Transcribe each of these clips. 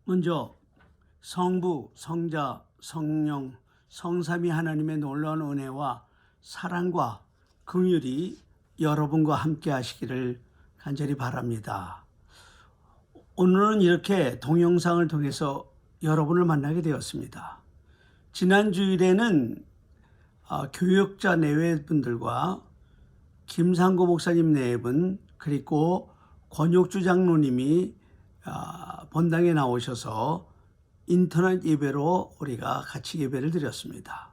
먼저 성부, 성자, 성령, 성삼위 하나님의 놀라운 은혜와 사랑과 긍휼이 여러분과 함께 하시기를 간절히 바랍니다. 오늘은 이렇게 동영상을 통해서 여러분을 만나게 되었습니다. 지난 주일에는 교역자 내외분들과 김상고 목사님 내외분 그리고 권혁주 장로님이 본당에 나오셔서 인터넷 예배로 우리가 같이 예배를 드렸습니다.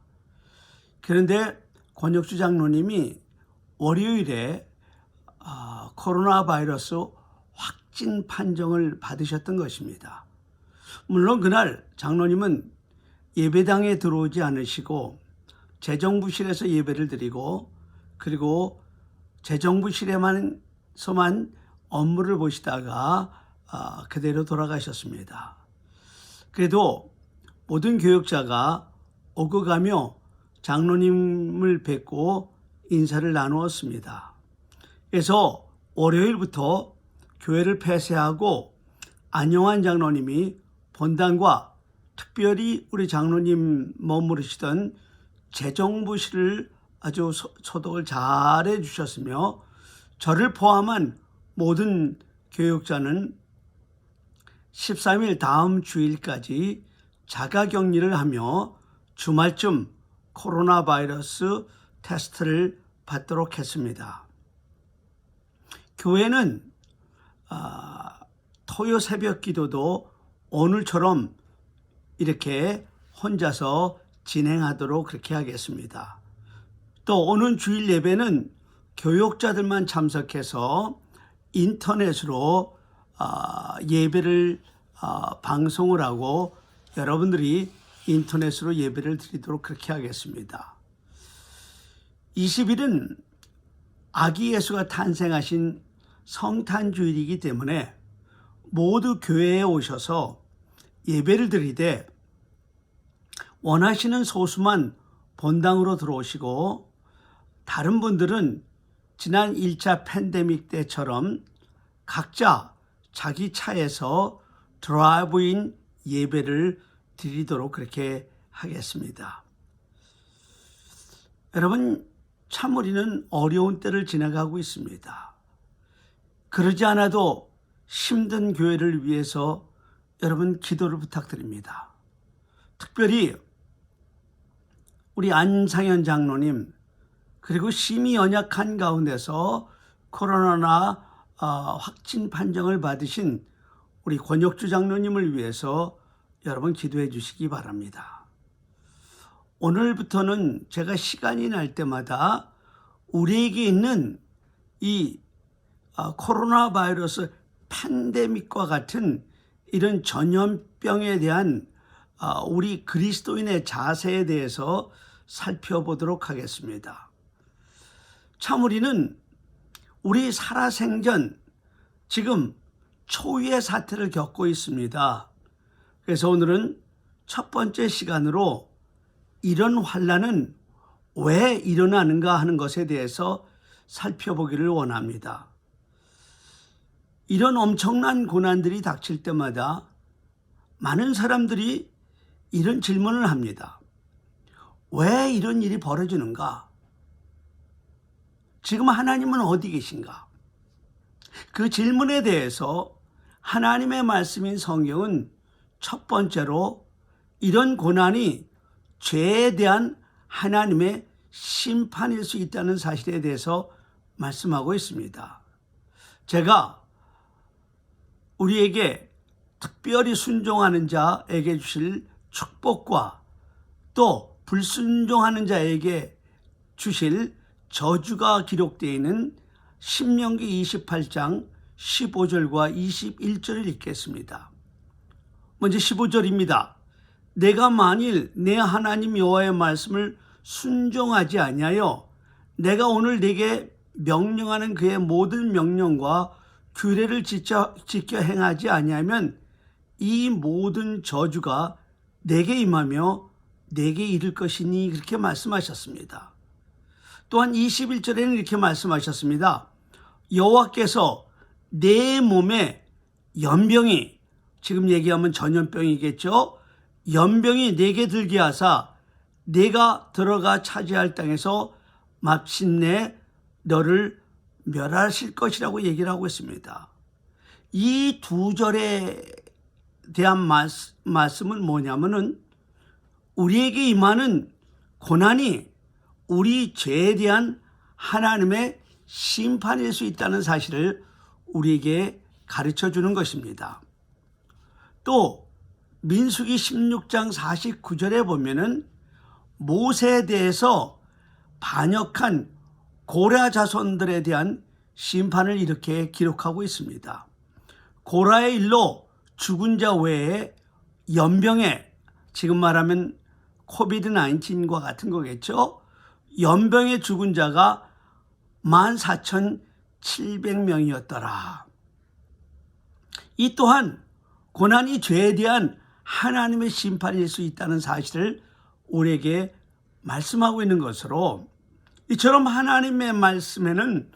그런데 권혁주 장로님이 월요일에 코로나 바이러스 확진 판정을 받으셨던 것입니다. 물론 그날 장로님은 예배당에 들어오지 않으시고 재정부실에서 예배를 드리고 그리고 재정부실에서만 업무를 보시다가 그대로 돌아가셨습니다. 그래도 모든 교역자가 오고 가며 장로님을 뵙고 인사를 나누었습니다. 그래서 월요일부터 교회를 폐쇄하고 안영환 장로님이 본당과 특별히 우리 장로님 머무르시던 재정부실을 아주 소독을 잘 해주셨으며 저를 포함한 모든 교역자는 13일 다음 주일까지 자가격리를 하며 주말쯤 코로나 바이러스 테스트를 받도록 했습니다. 교회는 토요 새벽 기도도 오늘처럼 이렇게 혼자서 진행하도록 그렇게 하겠습니다. 또 오는 주일 예배는 교역자들만 참석해서 인터넷으로 예배를 방송을 하고 여러분들이 인터넷으로 예배를 드리도록 그렇게 하겠습니다. 20일은 아기 예수가 탄생하신 성탄주일이기 때문에 모두 교회에 오셔서 예배를 드리되 원하시는 소수만 본당으로 들어오시고 다른 분들은 지난 1차 팬데믹 때처럼 각자 자기 차에서 드라이브인 예배를 드리도록 그렇게 하겠습니다. 여러분, 참 우리는 어려운 때를 지나가고 있습니다. 그러지 않아도 힘든 교회를 위해서 여러분 기도를 부탁드립니다. 특별히 우리 안상현 장로님 그리고 심히 연약한 가운데서 코로나 확진 판정을 받으신 우리 권혁주 장로님을 위해서 여러분 기도해 주시기 바랍니다. 오늘부터는 제가 시간이 날 때마다 우리에게 있는 이 코로나 바이러스 팬데믹과 같은 이런 전염병에 대한 우리 그리스도인의 자세에 대해서 살펴보도록 하겠습니다. 참 우리는 우리 살아생전 지금 초유의 사태를 겪고 있습니다. 그래서 오늘은 첫 번째 시간으로 이런 환난은 왜 일어나는가 하는 것에 대해서 살펴보기를 원합니다. 이런 엄청난 고난들이 닥칠 때마다 많은 사람들이 이런 질문을 합니다. 왜 이런 일이 벌어지는가? 지금 하나님은 어디 계신가? 그 질문에 대해서 하나님의 말씀인 성경은 첫 번째로 이런 고난이 죄에 대한 하나님의 심판일 수 있다는 사실에 대해서 말씀하고 있습니다. 제가 우리에게 특별히 순종하는 자에게 주실 축복과 또 불순종하는 자에게 주실 저주가 기록되어 있는 신명기 28장 15절과 21절을 읽겠습니다. 먼저 15절입니다. 내가 만일 내 하나님 여호와의 말씀을 순종하지 아니하여 내가 오늘 네게 명령하는 그의 모든 명령과 규례를 지켜 행하지 아니하면 이 모든 저주가 내게 임하며 내게 이를 것이니 그렇게 말씀하셨습니다. 또한 21절에는 이렇게 말씀하셨습니다. 여호와께서 내 몸에 연병이 지금 얘기하면 전염병이겠죠. 연병이 내게 들게 하사 내가 들어가 차지할 땅에서 마침내 너를 멸하실 것이라고 얘기를 하고 있습니다. 이 두 절에 대한 말씀은 뭐냐면은 우리에게 임하는 고난이 우리 죄에 대한 하나님의 심판일 수 있다는 사실을 우리에게 가르쳐 주는 것입니다. 또 민수기 16장 49절에 보면은 모세에 대해서 반역한 고라 자손들에 대한 심판을 이렇게 기록하고 있습니다. 고라의 일로 죽은 자 외에 연병에, 지금 말하면 코비드 19과 같은 거겠죠. 연병에 죽은 자가 14,700명이었더라. 이 또한 고난이 죄에 대한 하나님의 심판일 수 있다는 사실을 우리에게 말씀하고 있는 것으로, 이처럼 하나님의 말씀에는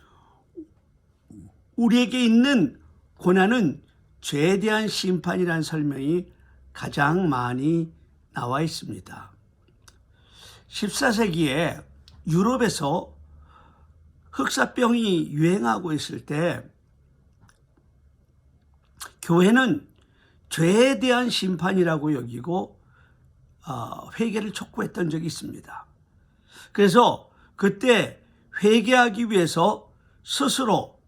우리에게 있는 고난은 죄에 대한 심판이라는 설명이 가장 많이 나와 있습니다. 14세기에 유럽에서 흑사병이 유행하고 있을 때 교회는 죄에 대한 심판이라고 여기고 회개를 촉구했던 적이 있습니다. 그래서 그때 회개하기 위해서 스스로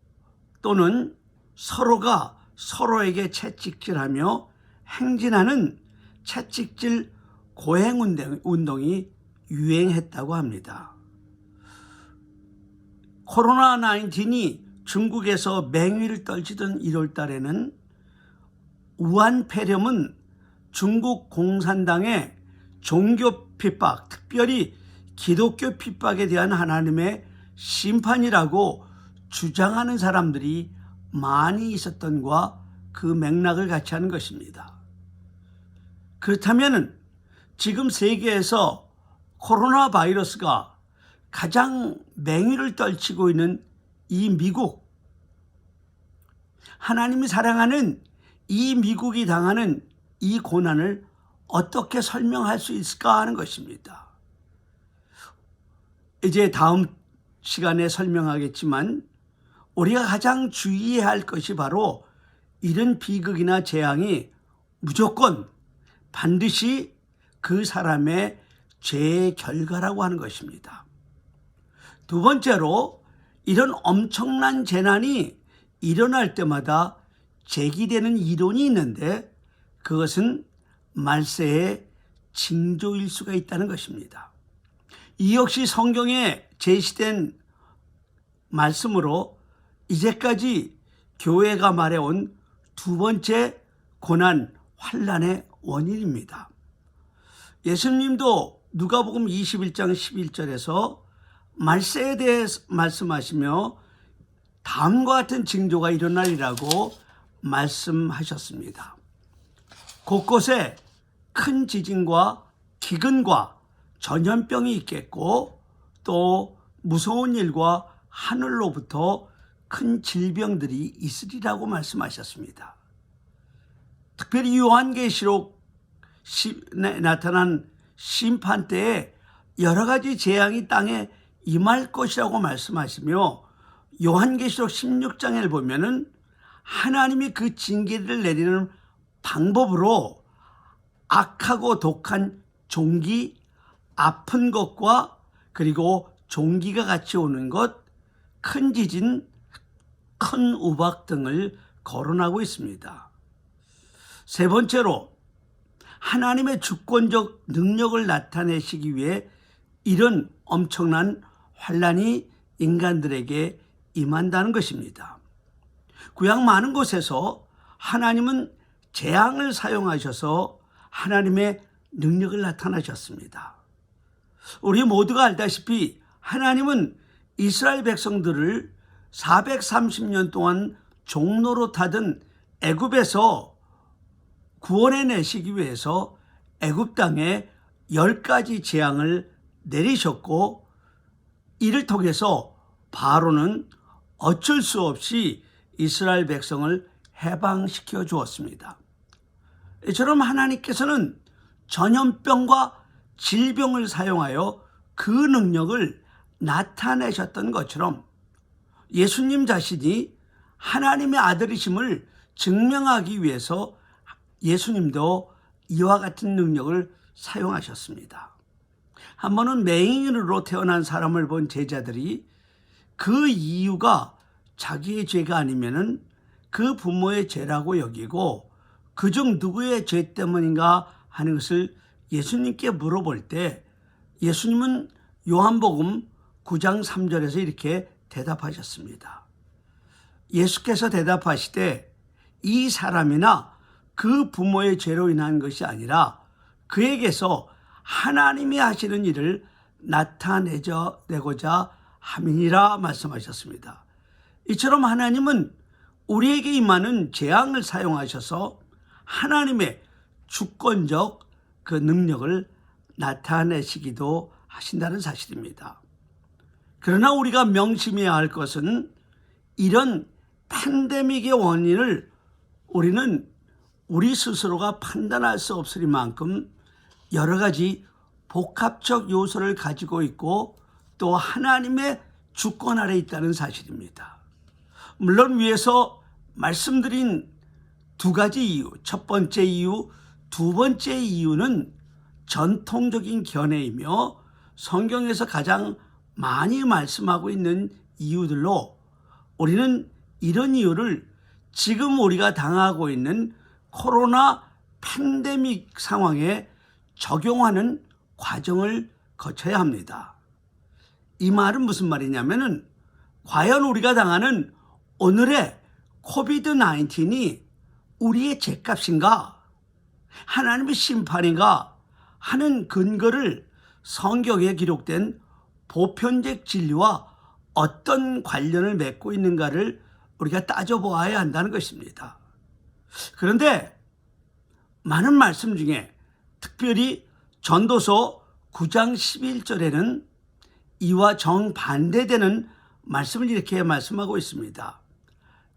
또는 서로가 서로에게 채찍질하며 행진하는 채찍질 고행 운동이 유행했다고 합니다. 코로나 19이 중국에서 맹위를 떨치던 1월 달에는 우한 폐렴은 중국 공산당의 종교 핍박, 특별히 기독교 핍박에 대한 하나님의 심판이라고 주장하는 사람들이 많이 있었던과 그 맥락을 같이 하는 것입니다. 그렇다면 지금 세계에서 코로나 바이러스가 가장 맹위를 떨치고 있는 이 미국, 하나님이 사랑하는 이 미국이 당하는 이 고난을 어떻게 설명할 수 있을까 하는 것입니다. 이제 다음 시간에 설명하겠지만 우리가 가장 주의해야 할 것이 바로 이런 비극이나 재앙이 무조건 반드시 그 사람의 죄의 결과라고 하는 것입니다. 두 번째로, 이런 엄청난 재난이 일어날 때마다 제기되는 이론이 있는데 그것은 말세의 징조일 수가 있다는 것입니다. 이 역시 성경에 제시된 말씀으로 이제까지 교회가 말해온 두 번째 고난, 환난의 원인입니다. 예수님도 누가복음 21장 11절에서 말세에 대해 말씀하시며 다음과 같은 징조가 일어나리라고 말씀하셨습니다. 곳곳에 큰 지진과 기근과 전염병이 있겠고 또 무서운 일과 하늘로부터 큰 질병들이 있으리라고 말씀하셨습니다. 특별히 요한계시록 나타난 심판 때에 여러 가지 재앙이 땅에 임할 것이라고 말씀하시며 요한계시록 16장을 보면은 하나님이 그 징계를 내리는 방법으로 악하고 독한 종기, 아픈 것과 그리고 종기가 같이 오는 것, 큰 지진, 큰 우박 등을 거론하고 있습니다. 세 번째로, 하나님의 주권적 능력을 나타내시기 위해 이런 엄청난 환난이 인간들에게 임한다는 것입니다. 구약 많은 곳에서 하나님은 재앙을 사용하셔서 하나님의 능력을 나타나셨습니다. 우리 모두가 알다시피 하나님은 이스라엘 백성들을 430년 동안 종노릇하던 애굽에서 구원해내시기 위해서 애굽 땅에 10가지 재앙을 내리셨고, 이를 통해서 바로는 어쩔 수 없이 이스라엘 백성을 해방시켜 주었습니다. 이처럼 하나님께서는 전염병과 질병을 사용하여 그 능력을 나타내셨던 것처럼 예수님 자신이 하나님의 아들이심을 증명하기 위해서 예수님도 이와 같은 능력을 사용하셨습니다. 한 번은 맹인으로 태어난 사람을 본 제자들이 그 이유가 자기의 죄가 아니면은 그 부모의 죄라고 여기고 그중 누구의 죄 때문인가 하는 것을 예수님께 물어볼 때 예수님은 요한복음 9장 3절에서 이렇게 대답하셨습니다. 예수께서 대답하시되 이 사람이나 그 부모의 죄로 인한 것이 아니라 그에게서 하나님이 하시는 일을 나타내고자 함이니라 말씀하셨습니다. 이처럼 하나님은 우리에게 임하는 재앙을 사용하셔서 하나님의 주권적 그 능력을 나타내시기도 하신다는 사실입니다. 그러나 우리가 명심해야 할 것은 이런 팬데믹의 원인을 우리는 우리 스스로가 판단할 수 없으리만큼 여러 가지 복합적 요소를 가지고 있고 또 하나님의 주권 아래 있다는 사실입니다. 물론 위에서 말씀드린 두 가지 이유, 첫 번째 이유, 두 번째 이유는 전통적인 견해이며 성경에서 가장 많이 말씀하고 있는 이유들로 우리는 이런 이유를 지금 우리가 당하고 있는 코로나 팬데믹 상황에 적용하는 과정을 거쳐야 합니다. 이 말은 무슨 말이냐면은 과연 우리가 당하는 오늘의 코비드-19이 우리의 죄값인가 하나님의 심판인가 하는 근거를 성경에 기록된 보편적 진리와 어떤 관련을 맺고 있는가를 우리가 따져보아야 한다는 것입니다. 그런데 많은 말씀 중에 특별히 전도서 9장 11절에는 이와 정반대되는 말씀을 이렇게 말씀하고 있습니다.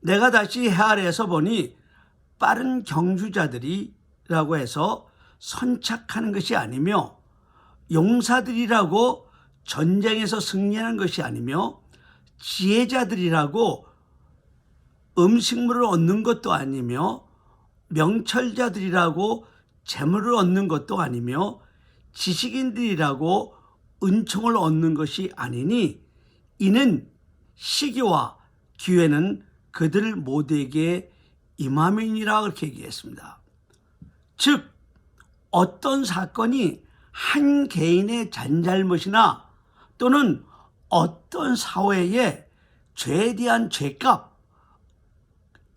내가 다시 해 아래에서 보니 빠른 경주자들이라고 해서 선착하는 것이 아니며 용사들이라고 전쟁에서 승리하는 것이 아니며 지혜자들이라고 음식물을 얻는 것도 아니며 명철자들이라고 재물을 얻는 것도 아니며 지식인들이라고 은총을 얻는 것이 아니니 이는 시기와 기회는 그들 모두에게 임함이니라 그렇게 얘기했습니다. 즉 어떤 사건이 한 개인의 잔잘못이나 또는 어떤 사회의 죄에 대한 죄값,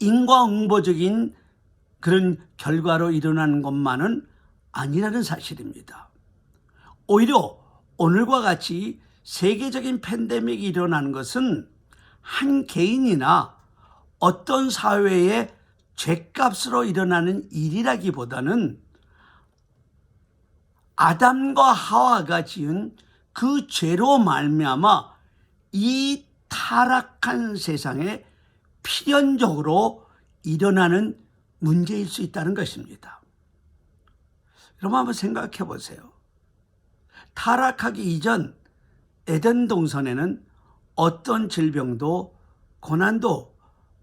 인과응보적인 그런 결과로 일어나는 것만은 아니라는 사실입니다. 오히려 오늘과 같이 세계적인 팬데믹이 일어나는 것은 한 개인이나 어떤 사회의 죄값으로 일어나는 일이라기보다는 아담과 하와가 지은 그 죄로 말미암아 이 타락한 세상에 필연적으로 일어나는 문제일 수 있다는 것입니다. 여러분 한번 생각해 보세요. 타락하기 이전 에덴 동산에는 어떤 질병도 고난도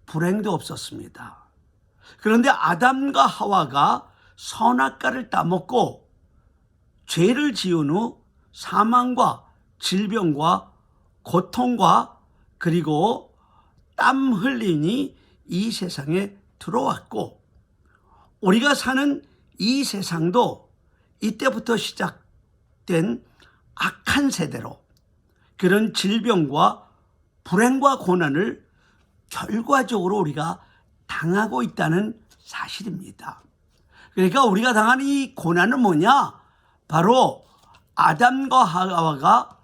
불행도 없었습니다. 그런데 아담과 하와가 선악과를 따먹고 죄를 지은 후 사망과 질병과 고통과 그리고 땀 흘림이 이 세상에 들어왔고 우리가 사는 이 세상도 이때부터 시작된 악한 세대로 그런 질병과 불행과 고난을 결과적으로 우리가 당하고 있다는 사실입니다. 그러니까 우리가 당하는 이 고난은 뭐냐? 바로 아담과 하와가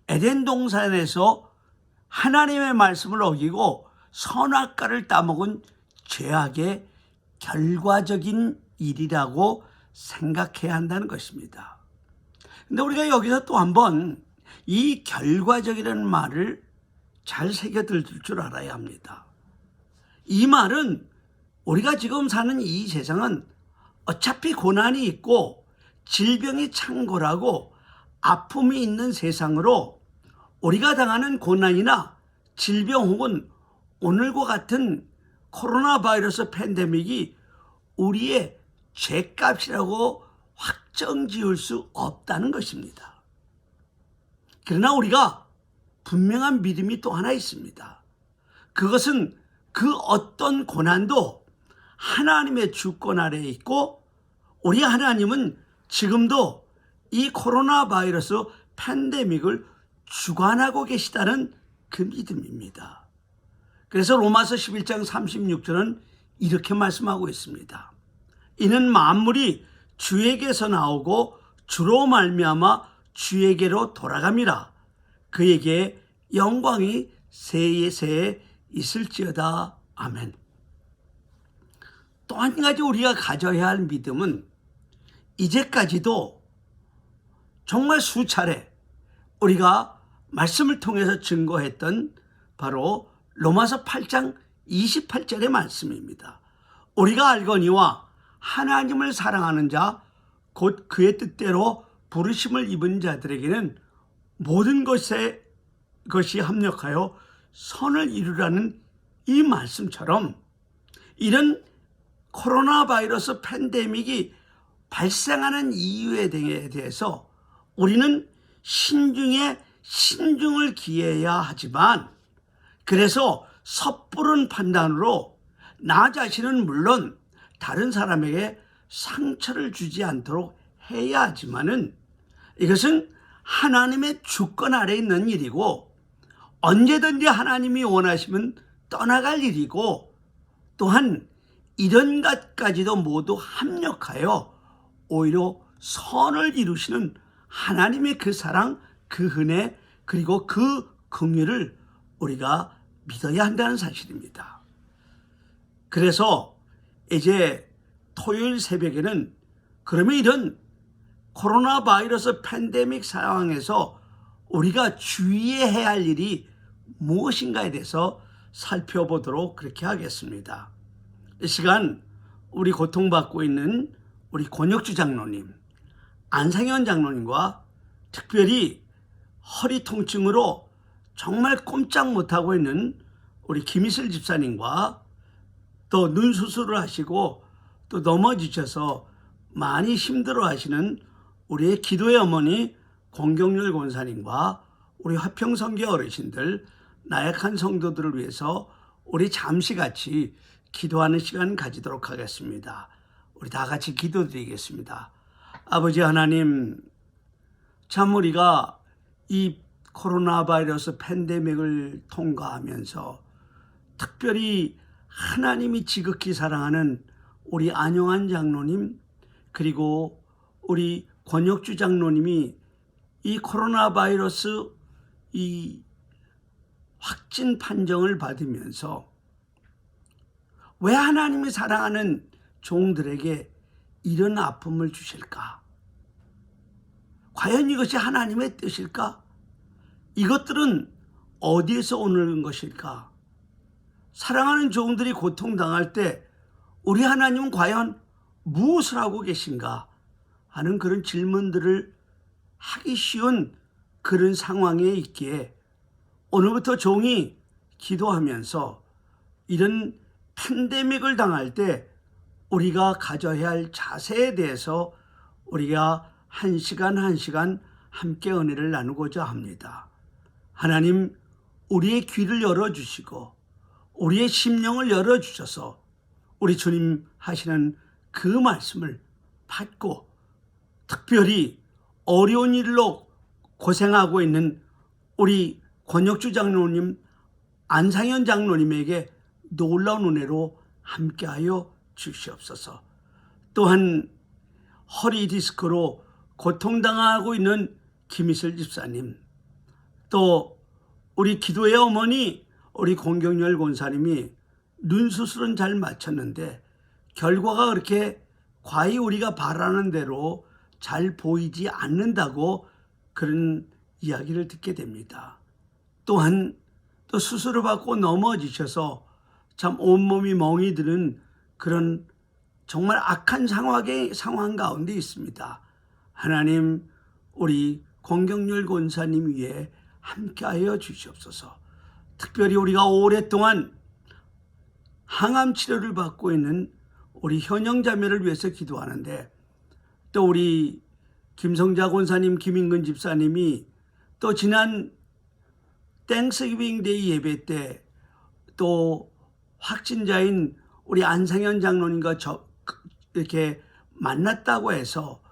에덴 동산에서 하나님의 말씀을 어기고 선악과를 따먹은 죄악의 결과적인 일이라고 생각해야 한다는 것입니다. 근데 우리가 여기서 또 한번 이 결과적이라는 말을 잘 새겨들 줄 알아야 합니다. 이 말은 우리가 지금 사는 이 세상은 어차피 고난이 있고 질병이 창궐하고 아픔이 있는 세상으로 우리가 당하는 고난이나 질병 혹은 오늘과 같은 코로나 바이러스 팬데믹이 우리의 죄값이라고 확정 지을 수 없다는 것입니다. 그러나 우리가 분명한 믿음이 또 하나 있습니다. 그것은 그 어떤 고난도 하나님의 주권 아래에 있고 우리 하나님은 지금도 이 코로나 바이러스 팬데믹을 주관하고 계시다는 그 믿음입니다. 그래서 로마서 11장 36절은 이렇게 말씀하고 있습니다. 이는 만물이 주에게서 나오고 주로 말미암아 주에게로 돌아감이라. 그에게 영광이 세세에 있을지어다. 아멘. 또 한 가지 우리가 가져야 할 믿음은 이제까지도 정말 수차례 우리가 말씀을 통해서 증거했던 바로 로마서 8장 28절의 말씀입니다. 우리가 알거니와 하나님을 사랑하는 자 곧 그의 뜻대로 부르심을 입은 자들에게는 모든 것이 합력하여 선을 이루라는 이 말씀처럼 이런 코로나 바이러스 팬데믹이 발생하는 이유에 대해서 우리는 신중에 신중을 기해야 하지만 그래서 섣부른 판단으로 나 자신은 물론 다른 사람에게 상처를 주지 않도록 해야 하지만은 이것은 하나님의 주권 아래에 있는 일이고 언제든지 하나님이 원하시면 떠나갈 일이고 또한 이런 것까지도 모두 합력하여 오히려 선을 이루시는 하나님의 그 사랑, 그 은혜 그리고 그 긍휼을 우리가 믿어야 한다는 사실입니다. 그래서 이제 토요일 새벽에는 그러면 이런 코로나 바이러스 팬데믹 상황에서 우리가 주의해야 할 일이 무엇인가에 대해서 살펴보도록 그렇게 하겠습니다. 이 시간 우리 고통받고 있는 우리 권혁주 장로님, 안상현 장로님과 특별히 허리 통증으로 정말 꼼짝 못하고 있는 우리 김희슬 집사님과 또 눈 수술을 하시고 또 넘어지셔서 많이 힘들어 하시는 우리의 기도의 어머니 권경률 권사님과 우리 화평성교 어르신들 나약한 성도들을 위해서 우리 잠시 같이 기도하는 시간 가지도록 하겠습니다. 우리 다 같이 기도드리겠습니다. 아버지 하나님, 참 우리가 이 코로나 바이러스 팬데믹을 통과하면서 특별히 하나님이 지극히 사랑하는 우리 안용환 장로님 그리고 우리 권혁주 장로님이 이 코로나 바이러스 이 확진 판정을 받으면서 왜 하나님이 사랑하는 종들에게 이런 아픔을 주실까? 과연 이것이 하나님의 뜻일까? 이것들은 어디에서 오는 것일까? 사랑하는 종들이 고통당할 때 우리 하나님은 과연 무엇을 하고 계신가 하는 그런 질문들을 하기 쉬운 그런 상황에 있기에 오늘부터 종이 기도하면서 이런 팬데믹을 당할 때 우리가 가져야 할 자세에 대해서 우리가 한 시간 한 시간 함께 은혜를 나누고자 합니다. 하나님, 우리의 귀를 열어주시고 우리의 심령을 열어주셔서 우리 주님 하시는 그 말씀을 받고 특별히 어려운 일로 고생하고 있는 우리 권혁주 장로님, 안상현 장로님에게 놀라운 은혜로 함께하여 주시옵소서. 또한 허리 디스크로 고통당하고 있는 김희슬 집사님, 또 우리 기도의 어머니 우리 권경열 권사님이 눈 수술은 잘 마쳤는데 결과가 그렇게 과히 우리가 바라는 대로 잘 보이지 않는다고 그런 이야기를 듣게 됩니다. 또한 또 수술을 받고 넘어지셔서 참 온몸이 멍이 드는 그런 정말 악한 상황 가운데 있습니다. 하나님, 우리 권경률 권사님 위에 함께하여 주시옵소서. 특별히 우리가 오랫동안 항암 치료를 받고 있는 우리 현영자매를 위해서 기도하는데, 또 우리 김성자 권사님, 김인근 집사님이 또 지난 땡스기빙 데이 예배 때 또 확진자인 우리 안상현 장로님과 이렇게 만났다고 해서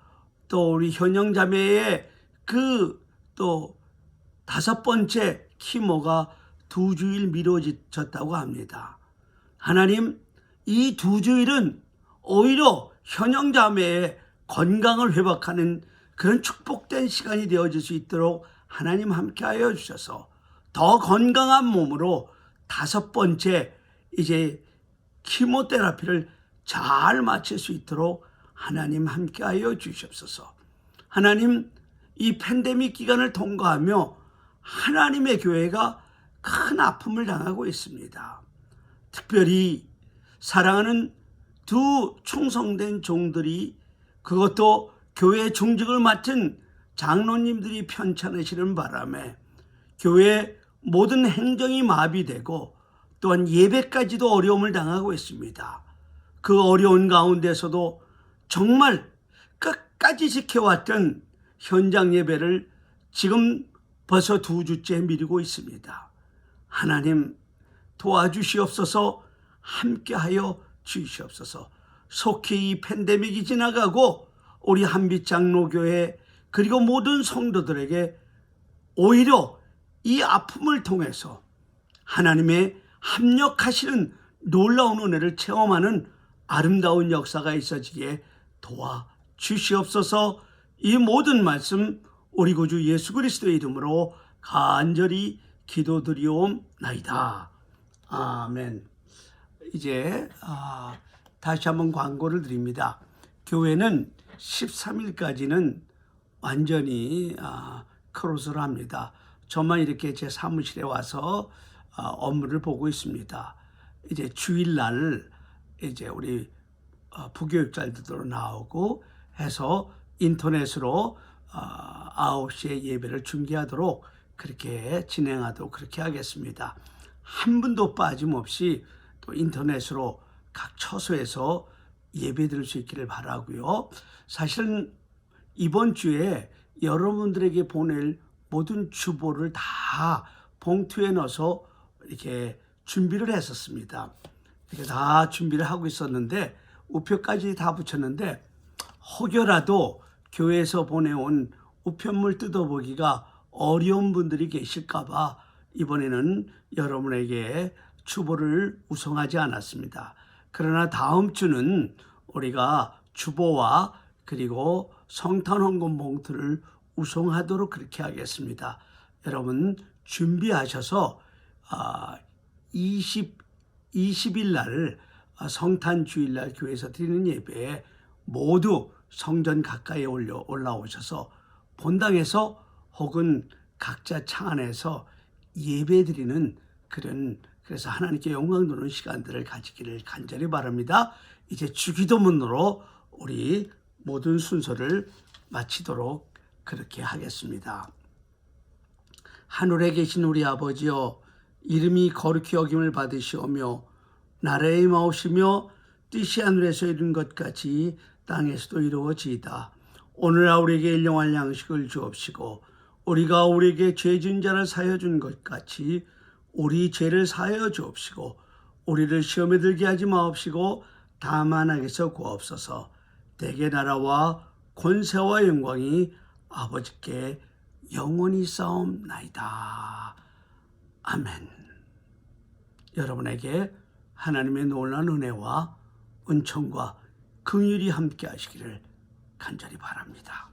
또 우리 현영자매의 그 또 5번째 키모가 2주일 미뤄졌다고 합니다. 하나님, 이 2주일은 오히려 현영자매의 건강을 회복하는 그런 축복된 시간이 되어질 수 있도록 하나님 함께하여 주셔서 더 건강한 몸으로 5번째 이제 키모테라피를 잘 마칠 수 있도록 하나님 함께하여 주시옵소서. 하나님, 이 팬데믹 기간을 통과하며 하나님의 교회가 큰 아픔을 당하고 있습니다. 특별히 사랑하는 두 충성된 종들이, 그것도 교회 중직을 맡은 장로님들이 편찮으시는 바람에 교회 모든 행정이 마비되고 또한 예배까지도 어려움을 당하고 있습니다. 그 어려운 가운데서도 정말 끝까지 지켜왔던 현장 예배를 지금 벌써 2주째 미루고 있습니다. 하나님, 도와주시옵소서. 함께하여 주시옵소서. 속히 이 팬데믹이 지나가고 우리 한빛장로교회 그리고 모든 성도들에게 오히려 이 아픔을 통해서 하나님의 합력하시는 놀라운 은혜를 체험하는 아름다운 역사가 있어지게 도와주시옵소서. 이 모든 말씀 우리 구주 예수 그리스도의 이름으로 간절히 기도드리옵나이다. 아멘. 이제 다시 한번 광고를 드립니다. 교회는 13일까지는 완전히 크로즈를 합니다. 저만 이렇게 제 사무실에 와서 업무를 보고 있습니다. 이제 주일날 이제 우리 부교육자들도 나오고 해서 인터넷으로 9시에 예배를 중계하도록 그렇게 진행하도록 그렇게 하겠습니다. 한 분도 빠짐없이 또 인터넷으로 각 처소에서 예배 드릴 수 있기를 바라고요. 사실은 이번 주에 여러분들에게 보낼 모든 주보를 다 봉투에 넣어서 이렇게 준비를 했었습니다. 이렇게 다 준비를 하고 있었는데 우표까지 다 붙였는데 혹여라도 교회에서 보내온 우편물 뜯어보기가 어려운 분들이 계실까 봐 이번에는 여러분에게 주보를 우송하지 않았습니다. 그러나 다음 주는 우리가 주보와 그리고 성탄 헌금 봉투를 우송하도록 그렇게 하겠습니다. 여러분 준비하셔서 20일 날 성탄 주일날 교회에서 드리는 예배에 모두 성전 가까이에 올라오셔서 본당에서 혹은 각자 차 안에서 예배 드리는 그래서 하나님께 영광 돌리는 시간들을 가지기를 간절히 바랍니다. 이제 주기도문으로 우리 모든 순서를 마치도록 그렇게 하겠습니다. 하늘에 계신 우리 아버지여, 이름이 거룩히 여김을 받으시오며 나라의 마옵시며 뜻이 하늘에서 이룬 것 같이 땅에서도 이루어지이다. 오늘날 우리에게 일용할 양식을 주옵시고 우리가 우리에게 죄진 자를 사하여 준 것 같이 우리 죄를 사하여 주옵시고 우리를 시험에 들게 하지 마옵시고 다만 악에서 구하옵소서. 대개 나라와 권세와 영광이 아버지께 영원히 싸움나이다. 아멘. 여러분에게 하나님의 놀라운 은혜와 은총과 긍휼이 함께 하시기를 간절히 바랍니다.